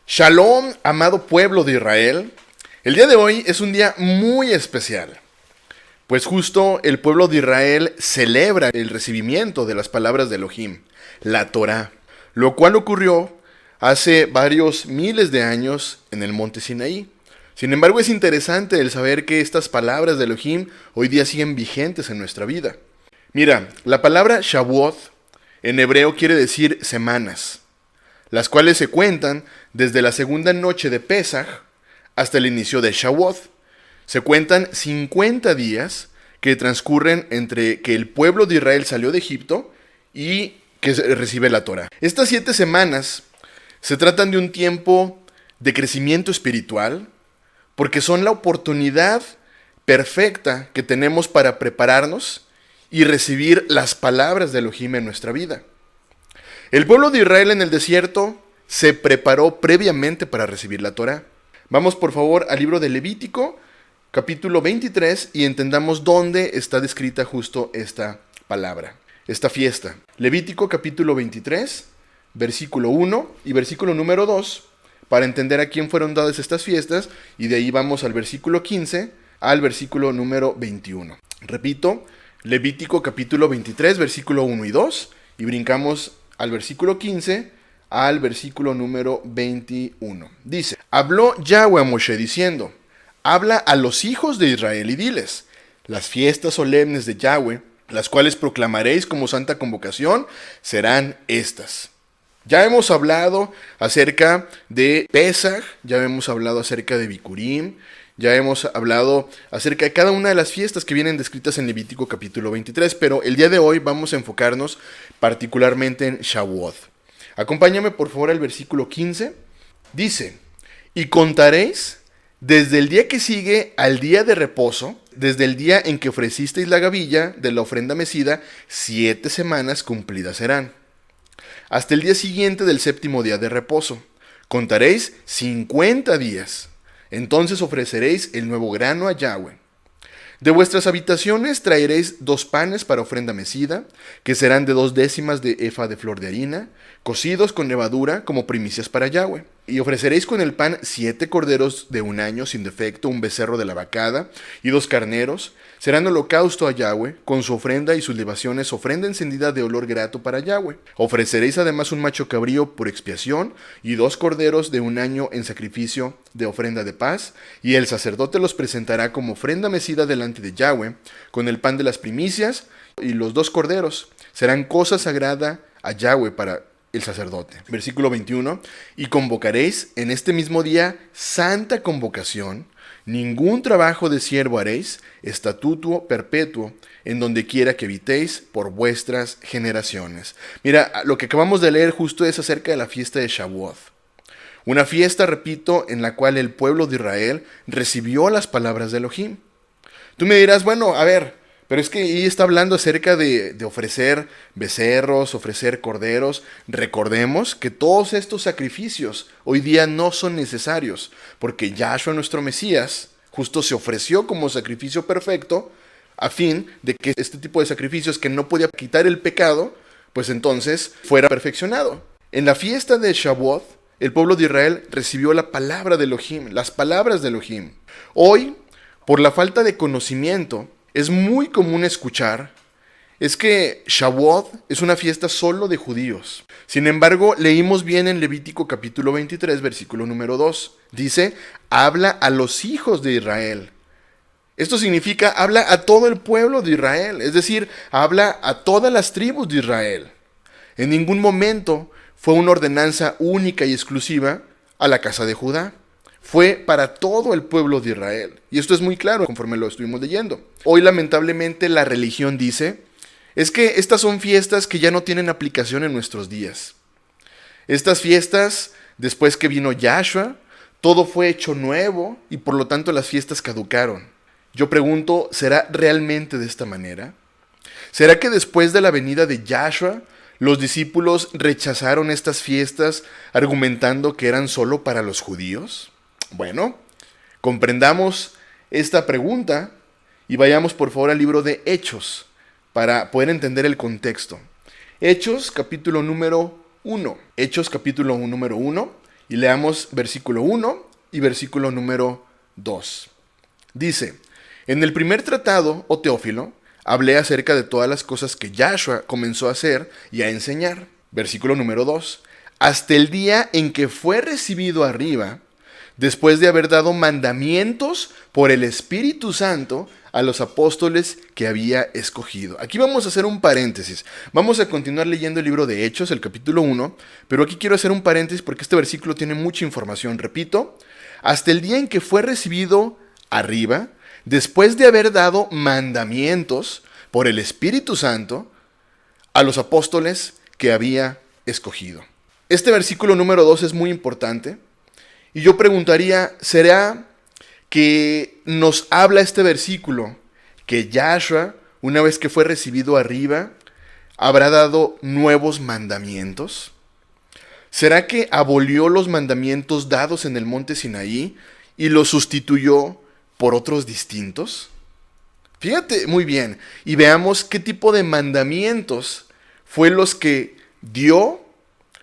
Shalom, amado pueblo de Israel. El día de hoy es un día muy especial, pues justo el pueblo de Israel celebra el recibimiento de las palabras de Elohim, la Torá, lo cual ocurrió hace varios miles de años en el monte Sinaí. Sin embargo, es interesante el saber que estas palabras de Elohim hoy día siguen vigentes en nuestra vida. Mira, la palabra Shavuot en hebreo quiere decir semanas, las cuales se cuentan desde la segunda noche de Pesaj hasta el inicio de Shavuot. Se cuentan 50 días que transcurren entre que el pueblo de Israel salió de Egipto y que recibe la Torah. Estas 7 semanas se tratan de un tiempo de crecimiento espiritual, porque son la oportunidad perfecta que tenemos para prepararnos y recibir las palabras de Elohim en nuestra vida. El pueblo de Israel en el desierto se preparó previamente para recibir la Torá. Vamos por favor al libro de Levítico, capítulo 23, y entendamos dónde está descrita justo esta palabra, esta fiesta. Levítico capítulo 23, versículo 1 y versículo número 2, para entender a quién fueron dadas estas fiestas, y de ahí vamos al versículo 15 al versículo número 21. Repito, Levítico capítulo 23, versículo 1 y 2, y brincamos al versículo 15 al versículo número 21. Dice: habló Yahweh a Moshe diciendo: habla a los hijos de Israel y diles: las fiestas solemnes de Yahweh, las cuales proclamaréis como santa convocación, serán estas. Ya hemos hablado acerca de Pesaj, ya hemos hablado acerca de Bikurim, ya hemos hablado acerca de cada una de las fiestas que vienen descritas en Levítico capítulo 23, pero el día de hoy vamos a enfocarnos particularmente en Shavuot. Acompáñame por favor al versículo 15. Dice: y contaréis desde el día que sigue al día de reposo, desde el día en que ofrecisteis la gavilla de la ofrenda mecida, 7 semanas cumplidas serán, hasta el día siguiente del séptimo día de reposo. Contaréis 50 días. Entonces ofreceréis el nuevo grano a Yahweh. De vuestras habitaciones traeréis 2 panes para ofrenda mecida, que serán de 2 décimas de efa de flor de harina, cocidos con levadura como primicias para Yahweh. Y ofreceréis con el pan 7 corderos de 1 año sin defecto, un becerro de la vacada y 2 carneros. Serán holocausto a Yahweh, con su ofrenda y sus libaciones, ofrenda encendida de olor grato para Yahweh. Ofreceréis además un macho cabrío por expiación y 2 corderos de 1 año en sacrificio de ofrenda de paz, y el sacerdote los presentará como ofrenda mecida delante de Yahweh, con el pan de las primicias y los 2 corderos. Serán cosa sagrada a Yahweh para el sacerdote. Versículo 21. Y convocaréis en este mismo día santa convocación. Ningún trabajo de siervo haréis, estatuto perpetuo, en donde quiera que habitéis por vuestras generaciones. Mira, lo que acabamos de leer justo es acerca de la fiesta de Shavuot. Una fiesta, repito, en la cual el pueblo de Israel recibió las palabras de Elohim. Tú me dirás, bueno, a ver, pero es que ahí está hablando acerca de ofrecer becerros, ofrecer corderos. Recordemos que todos estos sacrificios hoy día no son necesarios, porque Yahshua, nuestro Mesías, justo se ofreció como sacrificio perfecto a fin de que este tipo de sacrificios que no podía quitar el pecado, pues entonces fuera perfeccionado. En la fiesta de Shavuot, el pueblo de Israel recibió la palabra de Elohim, las palabras de Elohim. Hoy, por la falta de conocimiento, es muy común escuchar es que Shavuot es una fiesta solo de judíos. Sin embargo, leímos bien en Levítico capítulo 23, versículo número 2. Dice: habla a los hijos de Israel. Esto significa, habla a todo el pueblo de Israel, es decir, habla a todas las tribus de Israel. En ningún momento fue una ordenanza única y exclusiva a la casa de Judá. Fue para todo el pueblo de Israel. Y esto es muy claro conforme lo estuvimos leyendo. Hoy lamentablemente la religión dice, es que estas son fiestas que ya no tienen aplicación en nuestros días. Estas fiestas, después que vino Yahshua, todo fue hecho nuevo y por lo tanto las fiestas caducaron. Yo pregunto, ¿será realmente de esta manera? ¿Será que después de la venida de Yahshua, los discípulos rechazaron estas fiestas argumentando que eran solo para los judíos? Bueno, comprendamos esta pregunta y vayamos por favor al libro de Hechos para poder entender el contexto. Hechos capítulo número 1. Hechos capítulo número 1 Y leamos versículo 1 y versículo número 2. Dice, en el primer tratado, oh Teófilo, hablé acerca de todas las cosas que Yahshua comenzó a hacer y a enseñar. Versículo número 2. Hasta el día en que fue recibido arriba, después de haber dado mandamientos por el Espíritu Santo a los apóstoles que había escogido. Aquí vamos a hacer un paréntesis. Vamos a continuar leyendo el libro de Hechos, el capítulo 1, pero aquí quiero hacer un paréntesis porque este versículo tiene mucha información. Repito, hasta el día en que fue recibido arriba, después de haber dado mandamientos por el Espíritu Santo a los apóstoles que había escogido. Este versículo número 2 es muy importante. Y yo preguntaría, ¿será que nos habla este versículo que Yahshua, una vez que fue recibido arriba, habrá dado nuevos mandamientos? ¿Será que abolió los mandamientos dados en el monte Sinaí y los sustituyó por otros distintos? Fíjate muy bien y veamos qué tipo de mandamientos fue los que dio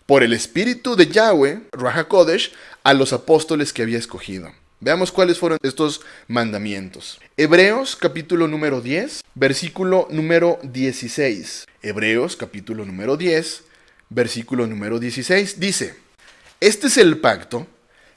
por el Espíritu de Yahweh, Ruach HaKodesh, a los apóstoles que había escogido. Veamos cuáles fueron estos mandamientos. Hebreos capítulo número 10, versículo número 16. Hebreos capítulo número 10, versículo número 16. Dice, este es el pacto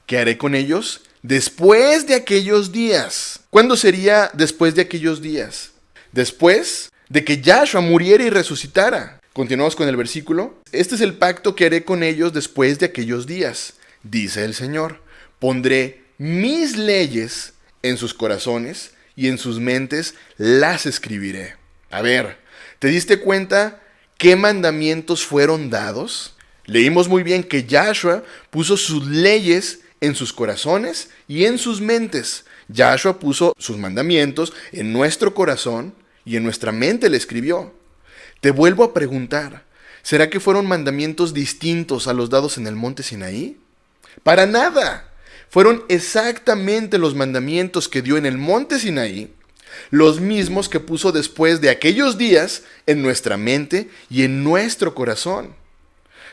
que haré con ellos después de aquellos días. ¿Cuándo sería después de aquellos días? Después de que Yahshua muriera y resucitara. Continuamos con el versículo. Este es el pacto que haré con ellos después de aquellos días, dice el Señor. Pondré mis leyes en sus corazones y en sus mentes las escribiré. A ver, ¿te diste cuenta qué mandamientos fueron dados? Leímos muy bien que Yahshua puso sus leyes en sus corazones y en sus mentes. Yahshua puso sus mandamientos en nuestro corazón y en nuestra mente le escribió. Te vuelvo a preguntar, ¿será que fueron mandamientos distintos a los dados en el monte Sinaí? Para nada. Fueron exactamente los mandamientos que dio en el monte Sinaí, los mismos que puso después de aquellos días en nuestra mente y en nuestro corazón.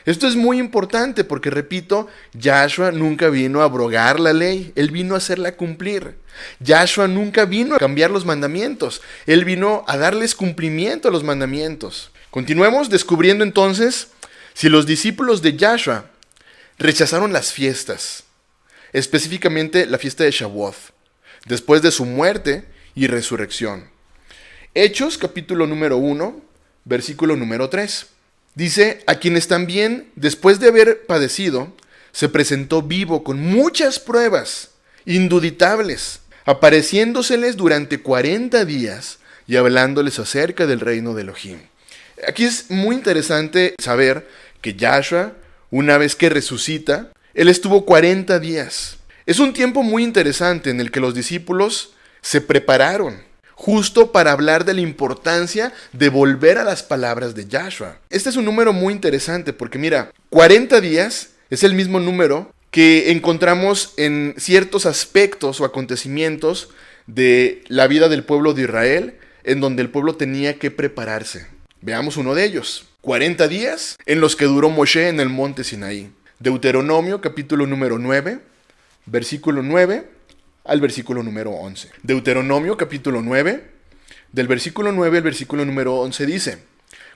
Esto es muy importante porque, repito, Yahshua nunca vino a abrogar la ley, Él vino a hacerla cumplir. Yahshua nunca vino a cambiar los mandamientos, Él vino a darles cumplimiento a los mandamientos. Continuemos descubriendo entonces si los discípulos de Yahshua rechazaron las fiestas, específicamente la fiesta de Shavuot, después de su muerte y resurrección. Hechos capítulo número 1, versículo número 3. Dice, a quienes también, después de haber padecido, se presentó vivo con muchas pruebas indubitables, apareciéndoseles durante 40 días y hablándoles acerca del reino de Elohim. Aquí es muy interesante saber que Yahshua, una vez que resucita, Él estuvo 40 días. Es un tiempo muy interesante en el que los discípulos se prepararon justo para hablar de la importancia de volver a las palabras de Yahshua. Este es un número muy interesante porque mira, 40 días es el mismo número que encontramos en ciertos aspectos o acontecimientos de la vida del pueblo de Israel, en donde el pueblo tenía que prepararse. Veamos uno de ellos. 40 días en los que duró Moshe en el monte Sinaí. Deuteronomio capítulo número 9, versículo 9 al versículo número 11. Deuteronomio capítulo 9, del versículo 9 al versículo número 11 dice,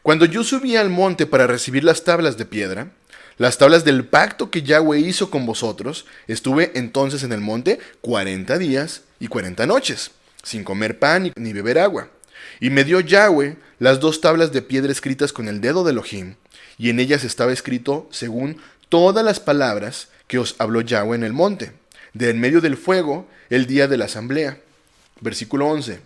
cuando yo subí al monte para recibir las tablas de piedra, las tablas del pacto que Yahweh hizo con vosotros, estuve entonces en el monte 40 días y 40 noches, sin comer pan ni beber agua. Y me dio Yahweh las 2 tablas de piedra escritas con el dedo de Elohim, y en ellas estaba escrito según todas las palabras que os habló Yahweh en el monte, de en medio del fuego, el día de la asamblea. Versículo 11.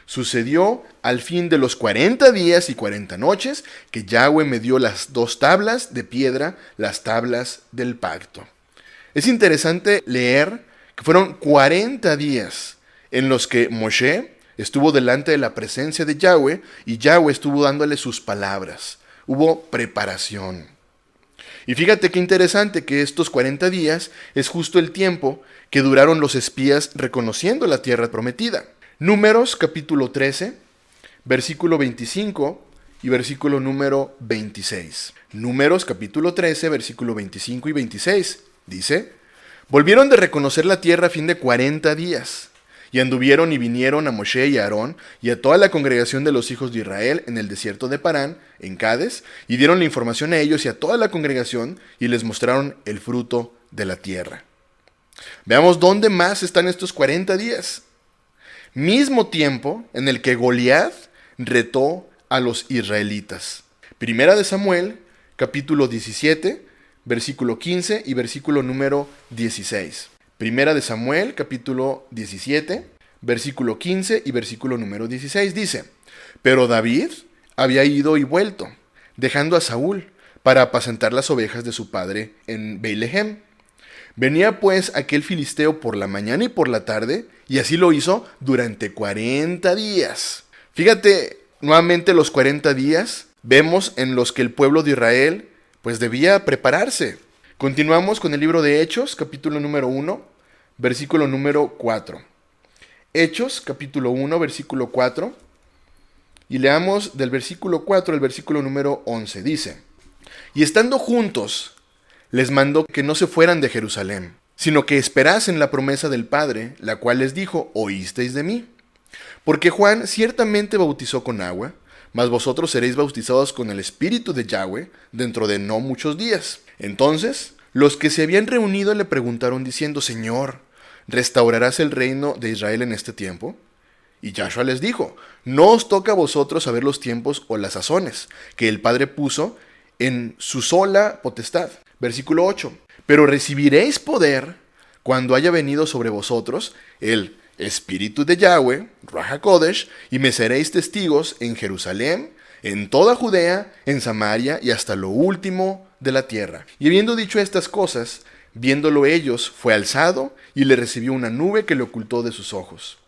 Sucedió al fin de los 40 días y 40 noches que Yahweh me dio las 2 tablas de piedra, las tablas del pacto. Es interesante leer que fueron 40 días en los que Moshe estuvo delante de la presencia de Yahweh y Yahweh estuvo dándole sus palabras. Hubo preparación. Y fíjate qué interesante que estos 40 días es justo el tiempo que duraron los espías reconociendo la tierra prometida. Números capítulo 13, versículo 25 y versículo número 26. Números capítulo 13, versículo 25 y 26. Dice, volvieron de reconocer la tierra a fin de 40 días. Y anduvieron y vinieron a Moshe y a Aarón y a toda la congregación de los hijos de Israel en el desierto de Parán, en Cades, y dieron la información a ellos y a toda la congregación y les mostraron el fruto de la tierra. Veamos dónde más están estos 40 días. Mismo tiempo en el que Goliat retó a los israelitas. Primera de Samuel, capítulo 17, versículo 15 y versículo número 16. Primera de Samuel, capítulo 17, versículo 15 y versículo número 16 dice, pero David había ido y vuelto, dejando a Saúl para apacentar las ovejas de su padre en Beilehem. Venía pues aquel filisteo por la mañana y por la tarde, y así lo hizo durante 40 días. Fíjate, nuevamente los 40 días vemos en los que el pueblo de Israel pues debía prepararse. Continuamos con el libro de Hechos, capítulo número 1, versículo número 4. Hechos, capítulo 1, versículo 4. Y leamos del versículo 4 al versículo número 11. Dice, y estando juntos, les mandó que no se fueran de Jerusalén, sino que esperasen la promesa del Padre, la cual les dijo, oísteis de mí. Porque Juan ciertamente bautizó con agua, mas vosotros seréis bautizados con el Espíritu de Yahweh dentro de no muchos días. Entonces, los que se habían reunido le preguntaron diciendo, Señor, ¿restaurarás el reino de Israel en este tiempo? Y Yahshua les dijo, no os toca a vosotros saber los tiempos o las sazones que el Padre puso en su sola potestad. Versículo 8. Pero recibiréis poder cuando haya venido sobre vosotros el Espíritu de Yahweh, Ruach HaKodesh, y me seréis testigos en Jerusalén, en toda Judea, en Samaria y hasta lo último de la tierra. Y habiendo dicho estas cosas, viéndolo ellos, fue alzado y le recibió una nube que le ocultó de sus ojos.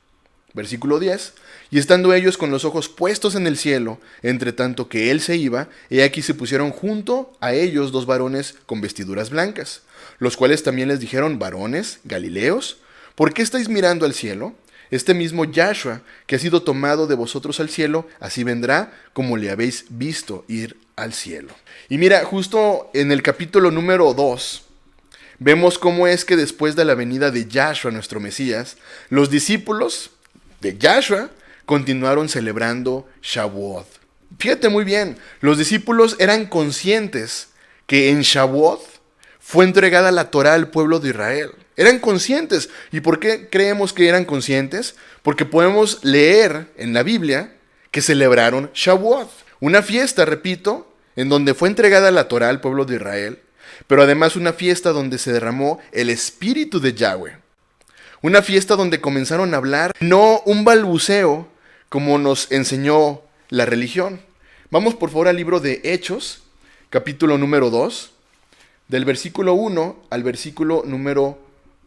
Versículo 10. Y estando ellos con los ojos puestos en el cielo, entre tanto que él se iba, he aquí se pusieron junto a ellos dos varones con vestiduras blancas, los cuales también les dijeron, varones, Galileos, ¿por qué estáis mirando al cielo? Este mismo Yahshua, que ha sido tomado de vosotros al cielo, así vendrá como le habéis visto ir al cielo. Y mira, justo en el capítulo número 2, vemos cómo es que después de la venida de Yahshua, nuestro Mesías, los discípulos de Yahshua continuaron celebrando Shavuot. Fíjate muy bien, los discípulos eran conscientes que en Shavuot fue entregada la Torá al pueblo de Israel. Eran conscientes. ¿Y por qué creemos que eran conscientes? Porque podemos leer en la Biblia que celebraron Shavuot. Una fiesta, repito, en donde fue entregada la Torá al pueblo de Israel, pero además una fiesta donde se derramó el Espíritu de Yahweh. Una fiesta donde comenzaron a hablar, no un balbuceo como nos enseñó la religión. Vamos por favor al libro de Hechos, capítulo número 2, del versículo 1 al versículo número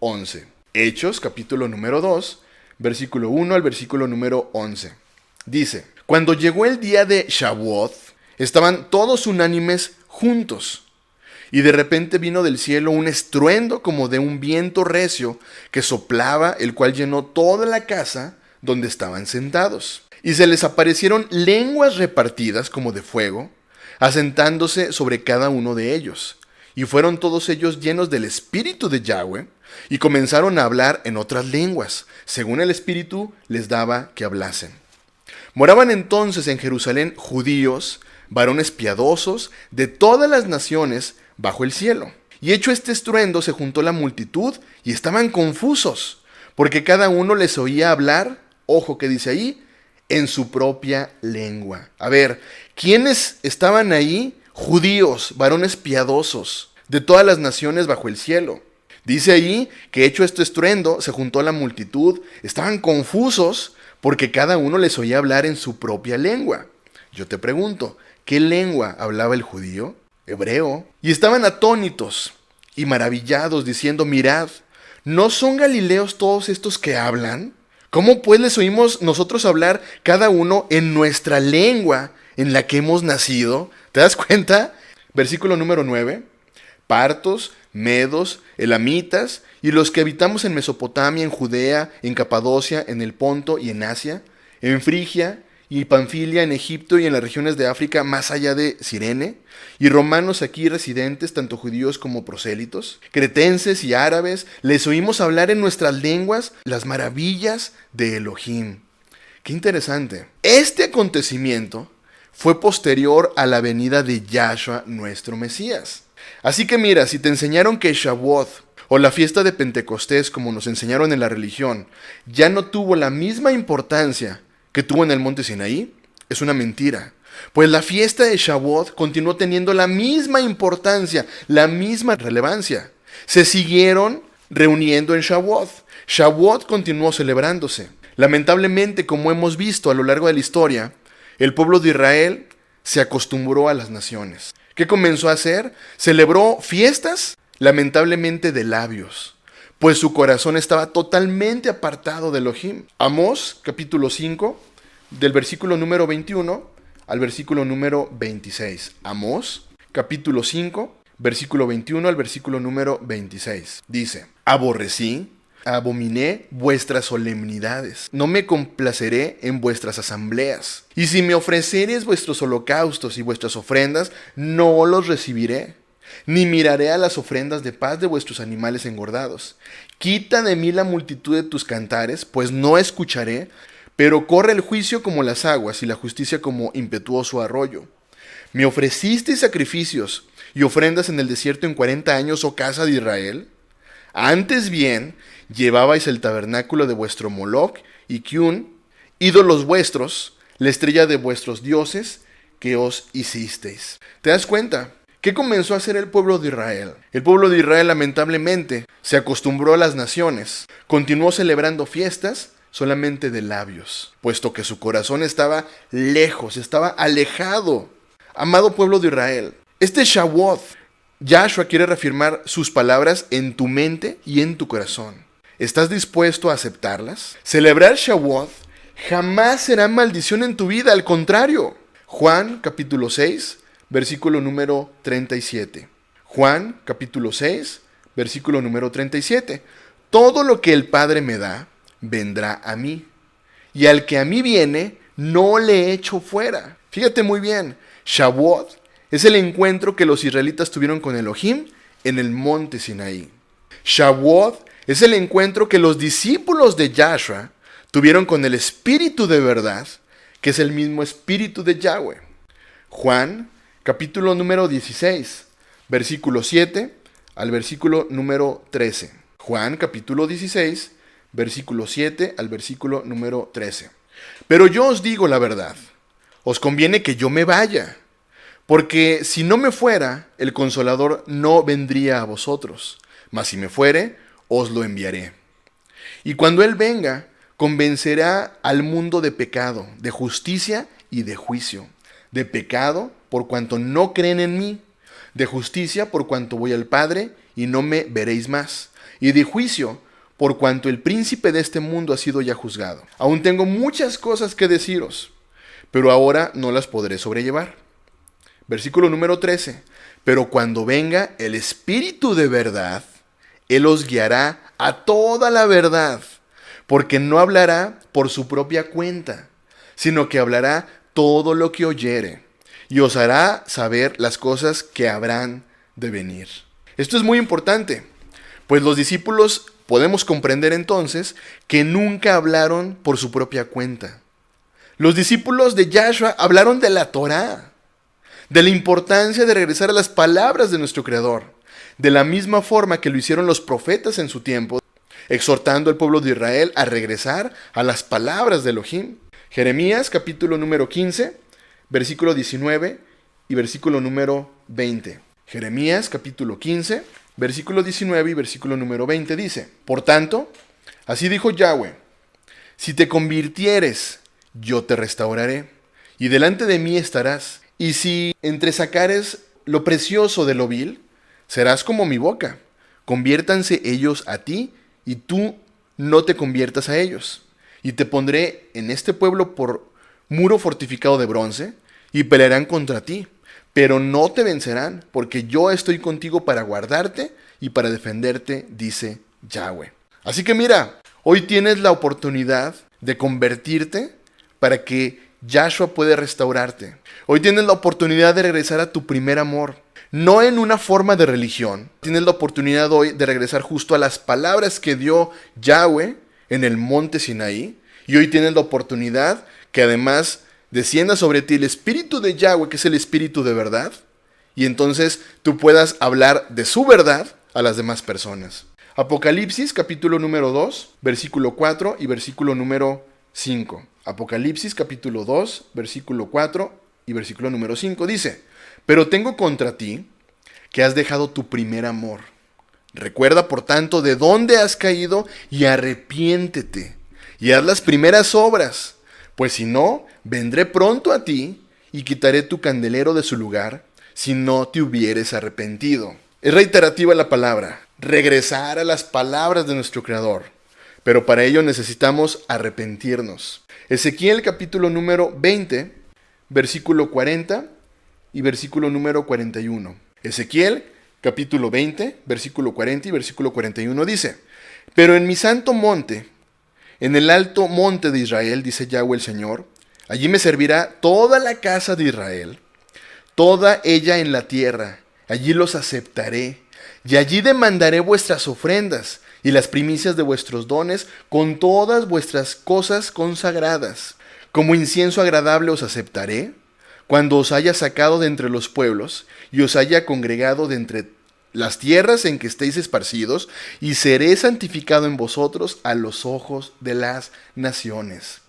11. Hechos, capítulo número 2, versículo 1 al versículo número 11. Dice, cuando llegó el día de Shavuot, estaban todos unánimes juntos. Y de repente vino del cielo un estruendo como de un viento recio que soplaba, el cual llenó toda la casa donde estaban sentados. Y se les aparecieron lenguas repartidas como de fuego, asentándose sobre cada uno de ellos. Y fueron todos ellos llenos del Espíritu de Yahweh, y comenzaron a hablar en otras lenguas, según el Espíritu les daba que hablasen. Moraban entonces en Jerusalén judíos, varones piadosos, de todas las naciones bajo el cielo. Y hecho este estruendo se juntó la multitud, y estaban confusos, porque cada uno les oía hablar, ojo que dice ahí, en su propia lengua. A ver, ¿quiénes estaban ahí? Judíos, varones piadosos, de todas las naciones bajo el cielo. Dice ahí que hecho este estruendo, se juntó la multitud, estaban confusos porque cada uno les oía hablar en su propia lengua. Yo te pregunto, ¿qué lengua hablaba el judío? Hebreo. Y estaban atónitos y maravillados, diciendo, mirad, ¿no son galileos todos estos que hablan? ¿Cómo pues les oímos nosotros hablar cada uno en nuestra lengua en la que hemos nacido? ¿Te das cuenta? Versículo número 9. Partos, medos, elamitas y los que habitamos en Mesopotamia, en Judea, en Capadocia, en el Ponto y en Asia, en Frigia y Panfilia en Egipto y en las regiones de África más allá de Cirene, y romanos aquí residentes, tanto judíos como prosélitos, cretenses y árabes, les oímos hablar en nuestras lenguas las maravillas de Elohim. Qué interesante. Este acontecimiento fue posterior a la venida de Yahshua, nuestro Mesías. Así que mira, si te enseñaron que Shavuot, o la fiesta de Pentecostés, como nos enseñaron en la religión, ya no tuvo la misma importancia que tuvo en el monte Sinaí, es una mentira. Pues la fiesta de Shavuot continuó teniendo la misma importancia, la misma relevancia. Se siguieron reuniendo en Shavuot. Shavuot continuó celebrándose. Lamentablemente, como hemos visto a lo largo de la historia, el pueblo de Israel se acostumbró a las naciones. ¿Qué comenzó a hacer? Celebró fiestas, lamentablemente de labios, pues su corazón estaba totalmente apartado de Elohim. Amós, capítulo 5, del versículo número 21 al versículo número 26. Amós, capítulo 5, versículo 21 al versículo número 26. Dice: abominé vuestras solemnidades, no me complaceré en vuestras asambleas. Y si me ofreceres vuestros holocaustos y vuestras ofrendas, no los recibiré, ni miraré a las ofrendas de paz de vuestros animales engordados. Quita de mí la multitud de tus cantares, pues no escucharé, pero corre el juicio como las aguas y la justicia como impetuoso arroyo. Me ofrecisteis sacrificios y ofrendas en el desierto en 40 años, oh casa de Israel. Antes bien, llevabais el tabernáculo de vuestro Moloc y Kiun, ídolos vuestros, la estrella de vuestros dioses que os hicisteis. ¿Te das cuenta? ¿Qué comenzó a hacer el pueblo de Israel? El pueblo de Israel lamentablemente se acostumbró a las naciones, continuó celebrando fiestas solamente de labios, puesto que su corazón estaba lejos, estaba alejado. Amado pueblo de Israel, este Shavuot, Yahshua quiere reafirmar sus palabras en tu mente y en tu corazón. ¿Estás dispuesto a aceptarlas? Celebrar Shavuot jamás será maldición en tu vida, al contrario. Juan capítulo 6, versículo número 37. Juan capítulo 6, versículo número 37. Todo lo que el Padre me da, vendrá a mí. Y al que a mí viene, no le echo fuera. Fíjate muy bien, Shavuot es el encuentro que los israelitas tuvieron con Elohim en el monte Sinaí. Shavuot es el encuentro que los discípulos de Yahshua tuvieron con el Espíritu de verdad, que es el mismo Espíritu de Yahweh. Juan, capítulo número 16, versículo 7 al versículo número 13. Juan, capítulo 16, versículo 7 al versículo número 13. Pero yo os digo la verdad, os conviene que yo me vaya, porque si no me fuera, el Consolador no vendría a vosotros, mas si me fuere, os lo enviaré. Y cuando Él venga, convencerá al mundo de pecado, de justicia y de juicio. De pecado, por cuanto no creen en mí. De justicia, por cuanto voy al Padre y no me veréis más. Y de juicio, por cuanto el príncipe de este mundo ha sido ya juzgado. Aún tengo muchas cosas que deciros, pero ahora no las podré sobrellevar. Versículo número 13. Pero cuando venga el Espíritu de verdad, Él os guiará a toda la verdad, porque no hablará por su propia cuenta, sino que hablará todo lo que oyere, y os hará saber las cosas que habrán de venir. Esto es muy importante, pues los discípulos podemos comprender entonces que nunca hablaron por su propia cuenta. Los discípulos de Yahshua hablaron de la Torá, de la importancia de regresar a las palabras de nuestro Creador, de la misma forma que lo hicieron los profetas en su tiempo, exhortando al pueblo de Israel a regresar a las palabras de Elohim. Jeremías capítulo número 15, versículo 19 y versículo número 20. Jeremías capítulo 15, versículo 19 y versículo número 20 dice: Por tanto, así dijo Yahweh, si te convirtieres, yo te restauraré, y delante de mí estarás, y si entresacares lo precioso de lo vil, serás como mi boca. Conviértanse ellos a ti, y tú no te conviertas a ellos. Y te pondré en este pueblo por muro fortificado de bronce, y pelearán contra ti, pero no te vencerán, porque yo estoy contigo para guardarte y para defenderte, dice Yahweh. Así que mira, hoy tienes la oportunidad de convertirte para que Yahshua puede restaurarte. Hoy tienes la oportunidad de regresar a tu primer amor. No en una forma de religión. Tienes la oportunidad hoy de regresar justo a las palabras que dio Yahweh en el monte Sinaí. Y hoy tienes la oportunidad que además descienda sobre ti el espíritu de Yahweh, que es el espíritu de verdad. Y entonces tú puedas hablar de su verdad a las demás personas. Apocalipsis capítulo número 2, versículo 4 y versículo número 5. Apocalipsis capítulo 2, versículo 4 y versículo número 5 dice: pero tengo contra ti que has dejado tu primer amor. Recuerda, por tanto, de dónde has caído y arrepiéntete y haz las primeras obras, pues si no, vendré pronto a ti y quitaré tu candelero de su lugar si no te hubieres arrepentido. Es reiterativa la palabra, regresar a las palabras de nuestro Creador, pero para ello necesitamos arrepentirnos. Ezequiel capítulo número 20, versículo 40 y versículo número 41. Ezequiel capítulo 20, versículo 40 y versículo 41 dice: pero en mi santo monte, en el alto monte de Israel, dice Yahweh el Señor, allí me servirá toda la casa de Israel, toda ella en la tierra, allí los aceptaré, y allí demandaré vuestras ofrendas y las primicias de vuestros dones con todas vuestras cosas consagradas. Como incienso agradable os aceptaré, cuando os haya sacado de entre los pueblos y os haya congregado de entre las tierras en que estéis esparcidos, y seré santificado en vosotros a los ojos de las naciones.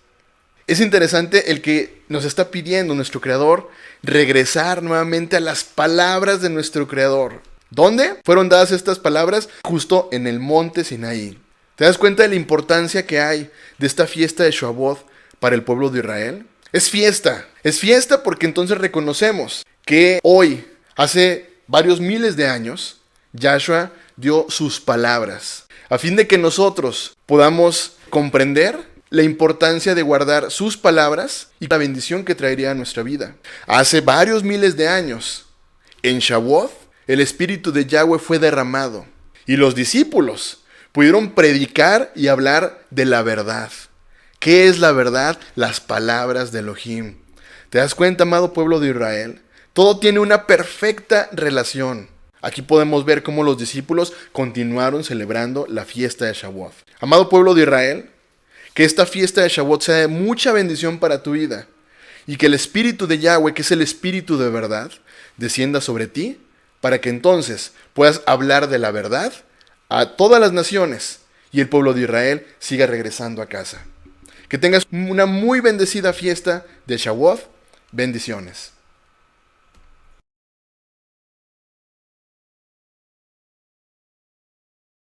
Es interesante el que nos está pidiendo nuestro Creador regresar nuevamente a las palabras de nuestro Creador. ¿Dónde fueron dadas estas palabras? Justo en el monte Sinaí. ¿Te das cuenta de la importancia que hay de esta fiesta de Shavuot para el pueblo de Israel? Es fiesta porque entonces reconocemos que hoy, hace varios miles de años, Yahshua dio sus palabras, a fin de que nosotros podamos comprender la importancia de guardar sus palabras y la bendición que traería a nuestra vida. Hace varios miles de años, en Shavuot, el Espíritu de Yahweh fue derramado y los discípulos pudieron predicar y hablar de la verdad. ¿Qué es la verdad? Las palabras de Elohim. ¿Te das cuenta, amado pueblo de Israel? Todo tiene una perfecta relación. Aquí podemos ver cómo los discípulos continuaron celebrando la fiesta de Shavuot. Amado pueblo de Israel, que esta fiesta de Shavuot sea de mucha bendición para tu vida y que el Espíritu de Yahweh, que es el Espíritu de verdad, descienda sobre ti para que entonces puedas hablar de la verdad a todas las naciones y el pueblo de Israel siga regresando a casa. Que tengas una muy bendecida fiesta de Shavuot. Bendiciones.